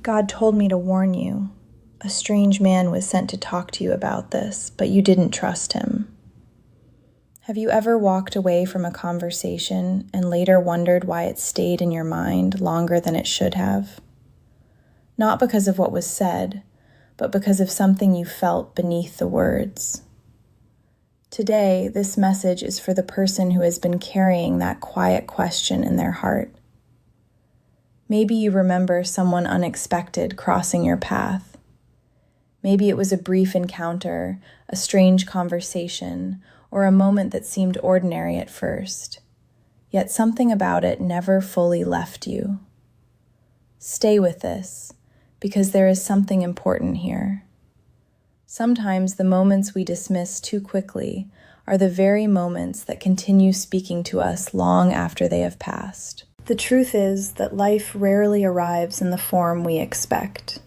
God told me to warn you. A strange man was sent to talk to you about this, but you didn't trust him. Have you ever walked away from a conversation and later wondered why it stayed in your mind longer than it should have? Not because of what was said, but because of something you felt beneath the words. Today, this message is for the person who has been carrying that quiet question in their heart. Maybe you remember someone unexpected crossing your path. Maybe it was a brief encounter, a strange conversation, or a moment that seemed ordinary at first. Yet something about it never fully left you. Stay with this, because there is something important here. Sometimes the moments we dismiss too quickly are the very moments that continue speaking to us long after they have passed. The truth is that life rarely arrives in the form we expect.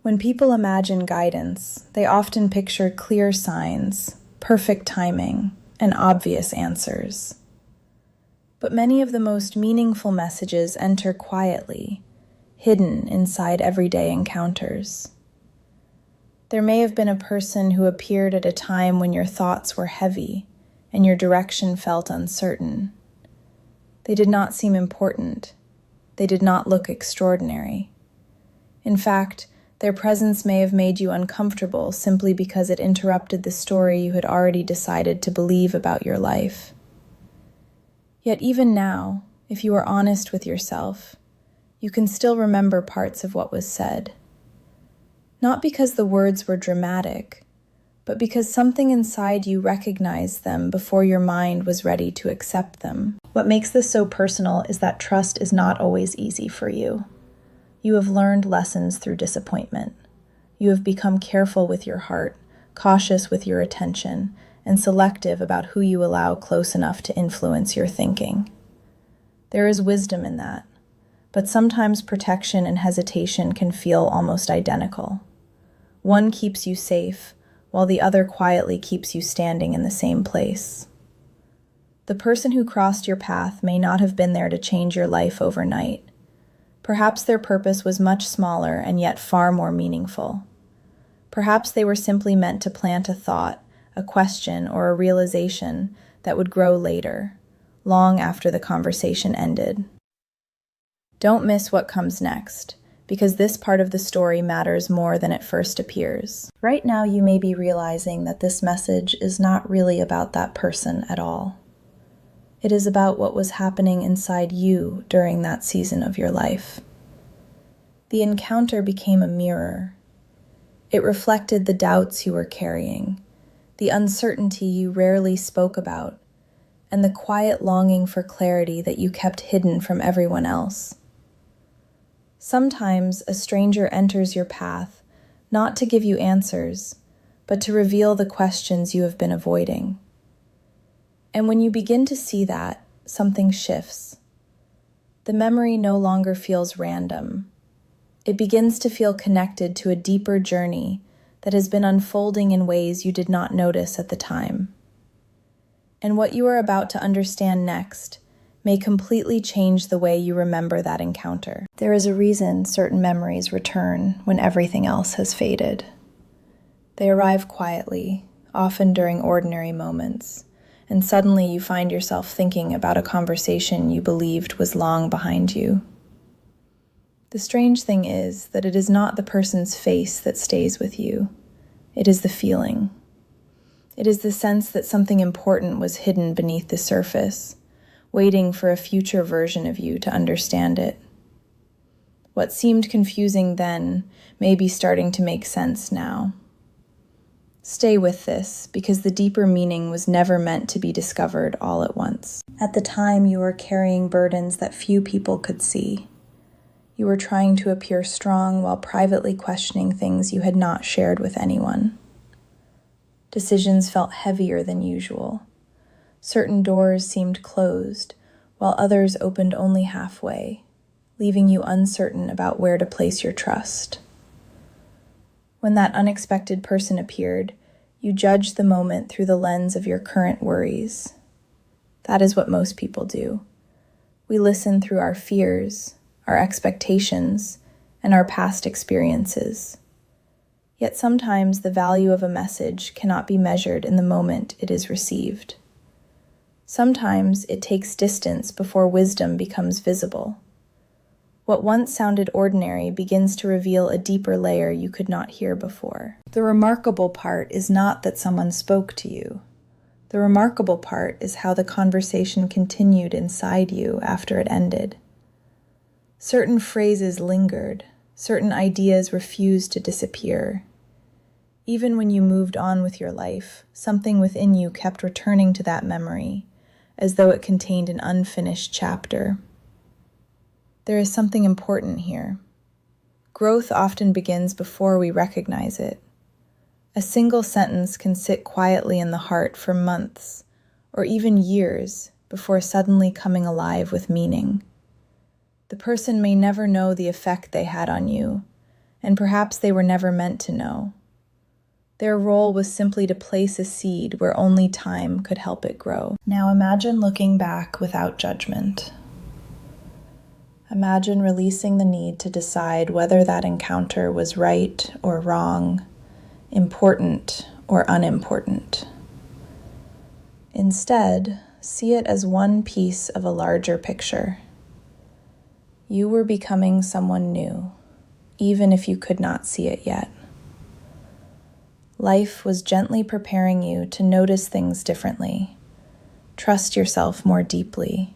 When people imagine guidance, they often picture clear signs, perfect timing, and obvious answers. But many of the most meaningful messages enter quietly, hidden inside everyday encounters. There may have been a person who appeared at a time when your thoughts were heavy and your direction felt uncertain. They did not seem important. They did not look extraordinary. In fact, their presence may have made you uncomfortable simply because it interrupted the story you had already decided to believe about your life. Yet even now, if you are honest with yourself, you can still remember parts of what was said. Not because the words were dramatic, but because something inside you recognized them before your mind was ready to accept them. What makes this so personal is that trust is not always easy for you. You have learned lessons through disappointment. You have become careful with your heart, cautious with your attention, and selective about who you allow close enough to influence your thinking. There is wisdom in that, but sometimes protection and hesitation can feel almost identical. One keeps you safe, while the other quietly keeps you standing in the same place. The person who crossed your path may not have been there to change your life overnight. Perhaps their purpose was much smaller and yet far more meaningful. Perhaps they were simply meant to plant a thought, a question, or a realization that would grow later, long after the conversation ended. Don't miss what comes next, because this part of the story matters more than it first appears. Right now, you may be realizing that this message is not really about that person at all. It is about what was happening inside you during that season of your life. The encounter became a mirror. It reflected the doubts you were carrying, the uncertainty you rarely spoke about, and the quiet longing for clarity that you kept hidden from everyone else. Sometimes a stranger enters your path, not to give you answers, but to reveal the questions you have been avoiding. And when you begin to see that, something shifts. The memory no longer feels random. It begins to feel connected to a deeper journey that has been unfolding in ways you did not notice at the time. And what you are about to understand next may completely change the way you remember that encounter. There is a reason certain memories return when everything else has faded. They arrive quietly, often during ordinary moments, and suddenly you find yourself thinking about a conversation you believed was long behind you. The strange thing is that it is not the person's face that stays with you. It is the feeling. It is the sense that something important was hidden beneath the surface, waiting for a future version of you to understand it. What seemed confusing then may be starting to make sense now. Stay with this, because the deeper meaning was never meant to be discovered all at once. At the time, you were carrying burdens that few people could see. You were trying to appear strong while privately questioning things you had not shared with anyone. Decisions felt heavier than usual. Certain doors seemed closed, while others opened only halfway, leaving you uncertain about where to place your trust. When that unexpected person appeared, you judged the moment through the lens of your current worries. That is what most people do. We listen through our fears, our expectations, and our past experiences. Yet sometimes the value of a message cannot be measured in the moment it is received. Sometimes it takes distance before wisdom becomes visible. What once sounded ordinary begins to reveal a deeper layer you could not hear before. The remarkable part is not that someone spoke to you. The remarkable part is how the conversation continued inside you after it ended. Certain phrases lingered, certain ideas refused to disappear. Even when you moved on with your life, something within you kept returning to that memory, as though it contained an unfinished chapter. There is something important here. Growth often begins before we recognize it. A single sentence can sit quietly in the heart for months, or even years, before suddenly coming alive with meaning. The person may never know the effect they had on you, and perhaps they were never meant to know. Their role was simply to place a seed where only time could help it grow. Now imagine looking back without judgment. Imagine releasing the need to decide whether that encounter was right or wrong, important or unimportant. Instead, see it as one piece of a larger picture. You were becoming someone new, even if you could not see it yet. Life was gently preparing you to notice things differently, trust yourself more deeply,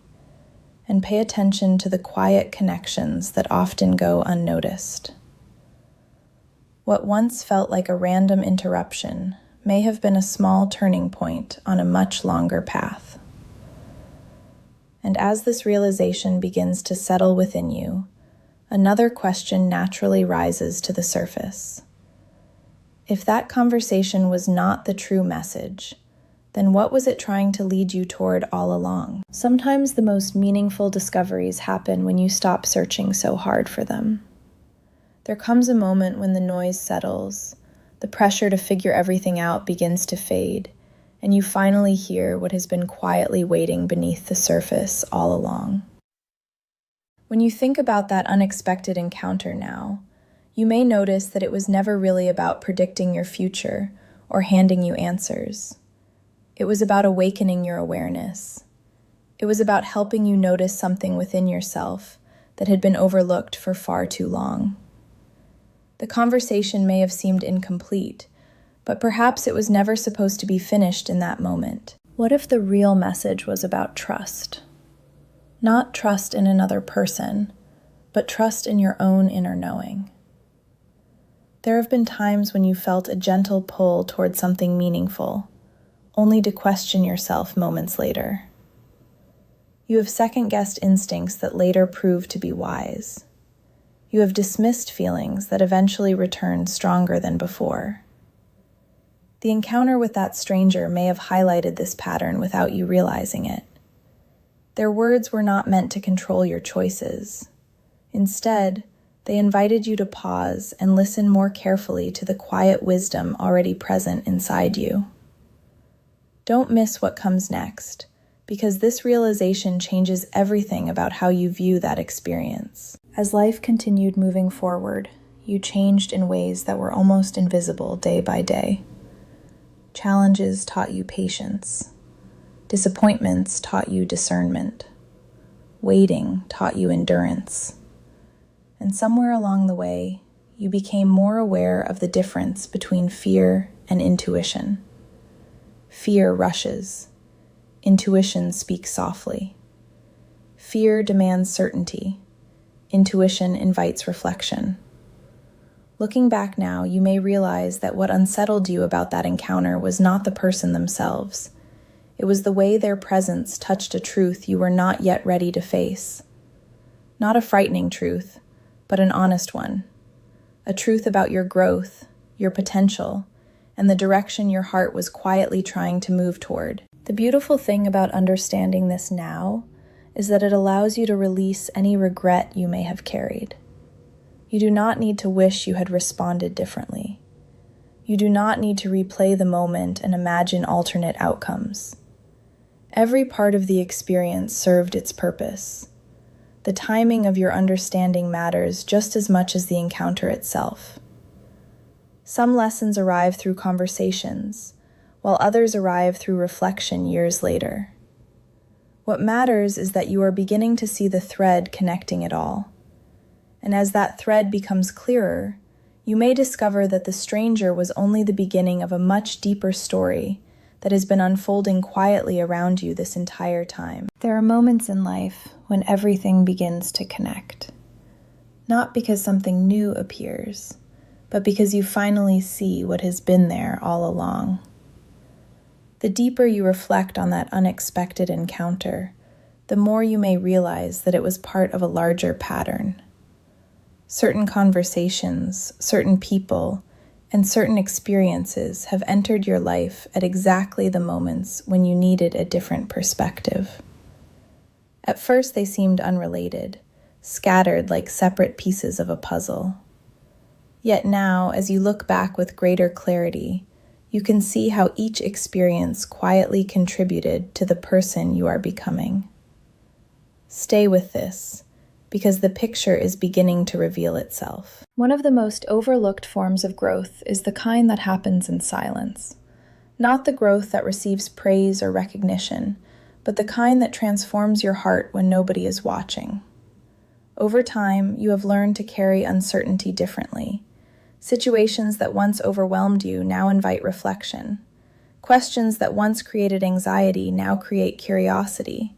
and pay attention to the quiet connections that often go unnoticed. What once felt like a random interruption may have been a small turning point on a much longer path. And as this realization begins to settle within you, another question naturally rises to the surface. If that conversation was not the true message, then what was it trying to lead you toward all along? Sometimes the most meaningful discoveries happen when you stop searching so hard for them. There comes a moment when the noise settles, the pressure to figure everything out begins to fade, and you finally hear what has been quietly waiting beneath the surface all along. When you think about that unexpected encounter now, you may notice that it was never really about predicting your future or handing you answers. It was about awakening your awareness. It was about helping you notice something within yourself that had been overlooked for far too long. The conversation may have seemed incomplete, but perhaps it was never supposed to be finished in that moment. What if the real message was about trust? Not trust in another person, but trust in your own inner knowing. There have been times when you felt a gentle pull toward something meaningful, only to question yourself moments later. You have second-guessed instincts that later proved to be wise. You have dismissed feelings that eventually returned stronger than before. The encounter with that stranger may have highlighted this pattern without you realizing it. Their words were not meant to control your choices. Instead, they invited you to pause and listen more carefully to the quiet wisdom already present inside you. Don't miss what comes next, because this realization changes everything about how you view that experience. As life continued moving forward, you changed in ways that were almost invisible day by day. Challenges taught you patience. Disappointments taught you discernment. Waiting taught you endurance. And somewhere along the way, you became more aware of the difference between fear and intuition. Fear rushes. Intuition speaks softly. Fear demands certainty. Intuition invites reflection. Looking back now, you may realize that what unsettled you about that encounter was not the person themselves. It was the way their presence touched a truth you were not yet ready to face. Not a frightening truth, but an honest one. A truth about your growth, your potential, and the direction your heart was quietly trying to move toward. The beautiful thing about understanding this now is that it allows you to release any regret you may have carried. You do not need to wish you had responded differently. You do not need to replay the moment and imagine alternate outcomes. Every part of the experience served its purpose. The timing of your understanding matters just as much as the encounter itself. Some lessons arrive through conversations, while others arrive through reflection years later. What matters is that you are beginning to see the thread connecting it all. And as that thread becomes clearer, you may discover that the stranger was only the beginning of a much deeper story that has been unfolding quietly around you this entire time. There are moments in life when everything begins to connect. Not because something new appears, but because you finally see what has been there all along. The deeper you reflect on that unexpected encounter, the more you may realize that it was part of a larger pattern. Certain conversations, certain people, and certain experiences have entered your life at exactly the moments when you needed a different perspective. At first they seemed unrelated, scattered like separate pieces of a puzzle. Yet now, as you look back with greater clarity, you can see how each experience quietly contributed to the person you are becoming. Stay with this, because the picture is beginning to reveal itself. One of the most overlooked forms of growth is the kind that happens in silence. Not the growth that receives praise or recognition, but the kind that transforms your heart when nobody is watching. Over time, you have learned to carry uncertainty differently. Situations that once overwhelmed you now invite reflection. Questions that once created anxiety now create curiosity.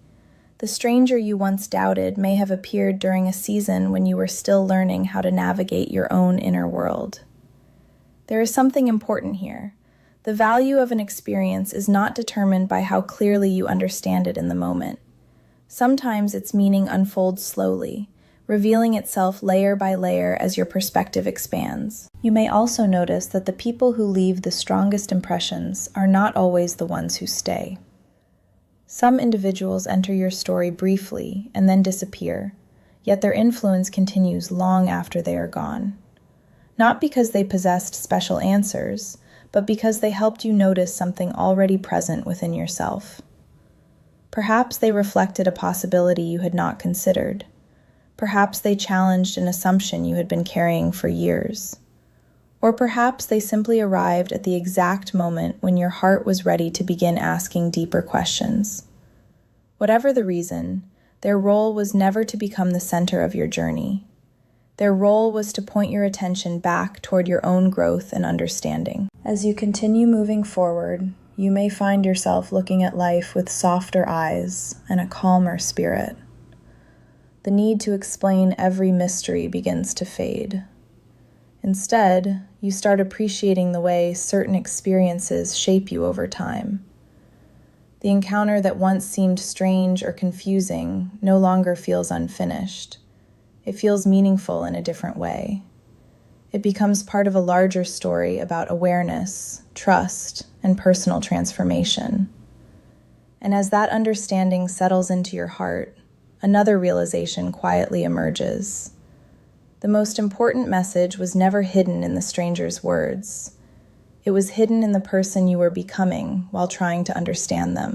The stranger you once doubted may have appeared during a season when you were still learning how to navigate your own inner world. There is something important here. The value of an experience is not determined by how clearly you understand it in the moment. Sometimes its meaning unfolds slowly, revealing itself layer by layer as your perspective expands. You may also notice that the people who leave the strongest impressions are not always the ones who stay. Some individuals enter your story briefly and then disappear, yet their influence continues long after they are gone. Not because they possessed special answers, but because they helped you notice something already present within yourself. Perhaps they reflected a possibility you had not considered. Perhaps they challenged an assumption you had been carrying for years. Or perhaps they simply arrived at the exact moment when your heart was ready to begin asking deeper questions. Whatever the reason, their role was never to become the center of your journey. Their role was to point your attention back toward your own growth and understanding. As you continue moving forward, you may find yourself looking at life with softer eyes and a calmer spirit. The need to explain every mystery begins to fade. Instead, you start appreciating the way certain experiences shape you over time. The encounter that once seemed strange or confusing no longer feels unfinished. It feels meaningful in a different way. It becomes part of a larger story about awareness, trust, and personal transformation. And as that understanding settles into your heart, another realization quietly emerges. The most important message was never hidden in the stranger's words. It was hidden in the person you were becoming while trying to understand them.